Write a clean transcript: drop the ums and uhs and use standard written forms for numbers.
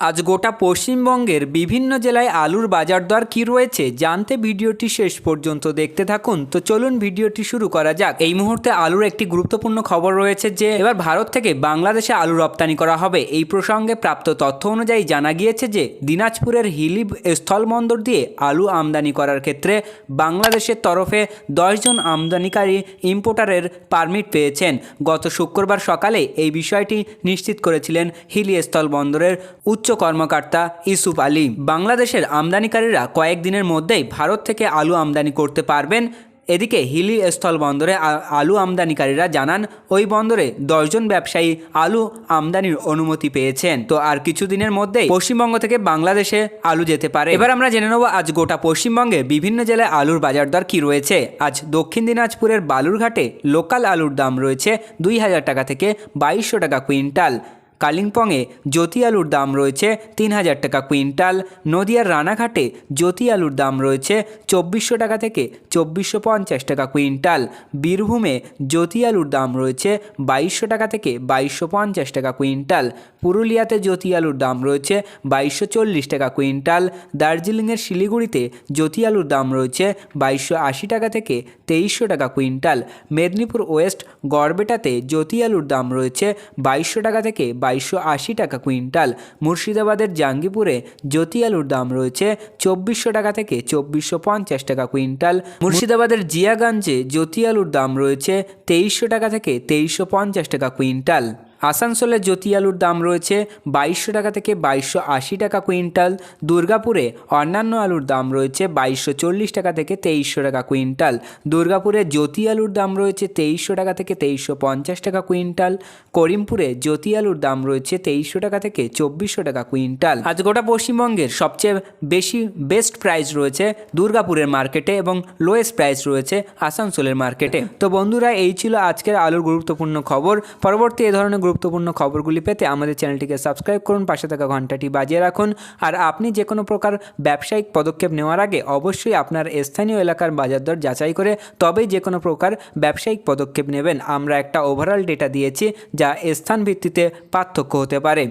আজ গোটা পশ্চিমবঙ্গের বিভিন্ন জেলায় আলুর বাজার দর কী রয়েছে জানতে ভিডিওটি শেষ পর্যন্ত দেখতে থাকুন। তো চলুন ভিডিওটি শুরু করা যাক। এই মুহূর্তে আলুর একটি গুরুত্বপূর্ণ খবর রয়েছে যে এবার ভারত থেকে বাংলাদেশে আলু রপ্তানি করা হবে। এই প্রসঙ্গে প্রাপ্ত তথ্য অনুযায়ী জানা গিয়েছে যে দিনাজপুরের হিলি স্থলবন্দর দিয়ে আলু আমদানি করার ক্ষেত্রে বাংলাদেশের তরফে 10 জন আমদানিকারী ইম্পোর্টারের পারমিট পেয়েছেন। গত শুক্রবার সকালে এই বিষয়টি নিশ্চিত করেছিলেন হিলি স্থলবন্দরের উচ্চ কর্মকর্তা ইউসুফ আলী। বাংলাদেশের আমদানিকারীরা কয়েকদিনের মধ্যেই ভারত থেকে আলু আমদানি করতে পারবেন। এদিকে হিলি স্থলবন্দরে আলু আমদানিকারীরা জানান ওই বন্দরে 10 জন ব্যবসায়ী আলু আমদানির অনুমতি পেয়েছেন। তো আর কিছুদিনের মধ্যেই পশ্চিমবঙ্গ থেকে বাংলাদেশে আলু যেতে পারে। এবার আমরা জেনে নেব আজ গোটা পশ্চিমবঙ্গে বিভিন্ন জেলায় আলুর বাজার দর কী রয়েছে। আজ দক্ষিণ দিনাজপুরের বালুরঘাটে লোকাল আলুর দাম রয়েছে 2000 টাকা থেকে 2200 টাকা কুইন্টাল। কালিম্পংয়ে জ্যোতি আলুর দাম রয়েছে 3000 টাকা কুইন্টাল। নদিয়ার রানাঘাটে জ্যোতি আলুর দাম রয়েছে 2400 টাকা থেকে 2450 টাকা কুইন্টাল। বীরভূমে জ্যোতি আলুর দাম রয়েছে 2200 টাকা থেকে 2250 টাকা কুইন্টাল। পুরুলিয়াতে জ্যোতি আলুর দাম রয়েছে 2240 টাকা কুইন্টাল। দার্জিলিংয়ের শিলিগুড়িতে জ্যোতি আলুর দাম রয়েছে 2280 টাকা থেকে 2300 টাকা কুইন্টাল। মেদিনীপুর ওয়েস্ট গড়বেটাতে জ্যোতি আলুর দাম রয়েছে 2200 টাকা থেকে 2280 টাকা কুইন্টাল। মুর্শিদাবাদের জাঙ্গিপুরে জ্যোতি আলুর দাম রয়েছে 2400 টাকা থেকে 2450 টাকা কুইন্টাল। মুর্শিদাবাদের জিয়াগঞ্জে জ্যোতি আলুর দাম রয়েছে 2300 টাকা থেকে 2350 টাকা কুইন্টাল। আসানসোলে জ্যোতি আলুর দাম রয়েছে 2200 টাকা থেকে 2280 টাকা কুইন্টাল। দুর্গাপুরে অন্যান্য আলুর দাম রয়েছে 2240 টাকা থেকে 2300 টাকা কুইন্টাল। দুর্গাপুরে জ্যোতি আলুর দাম রয়েছে 2300 টাকা থেকে 2350 টাকা কুইন্টাল। করিমপুরে জ্যোতি আলুর দাম রয়েছে 2300 টাকা থেকে 2400 টাকা কুইন্টাল। আজ গোটা পশ্চিমবঙ্গের সবচেয়ে বেস্ট প্রাইস রয়েছে দুর্গাপুরের মার্কেটে এবং লোয়েস্ট প্রাইস রয়েছে আসানসোলের মার্কেটে। তো বন্ধুরা, এই ছিল আজকের আলুর গুরুত্বপূর্ণ খবর। পরবর্তী এ ধরনের গুরুত্বপূর্ণ খবরগুলি পেতে আমাদের চ্যানেলটিকে সাবস্ক্রাইব করুন, পাশে থাকা ঘন্টাটি বাজিয়ে রাখুন। আর আপনি যে কোনো প্রকার ব্যবসায়িক পদক্ষেপ নেওয়ার আগে অবশ্যই আপনার স্থানীয় এলাকার বাজার দর যাচাই করে তবেই যে কোনো প্রকার ব্যবসায়িক পদক্ষেপ নেবেন। আমরা একটা ওভারঅল ডেটা দিয়েছি যা স্থান ভিত্তিতে পার্থক্য হতে পারে।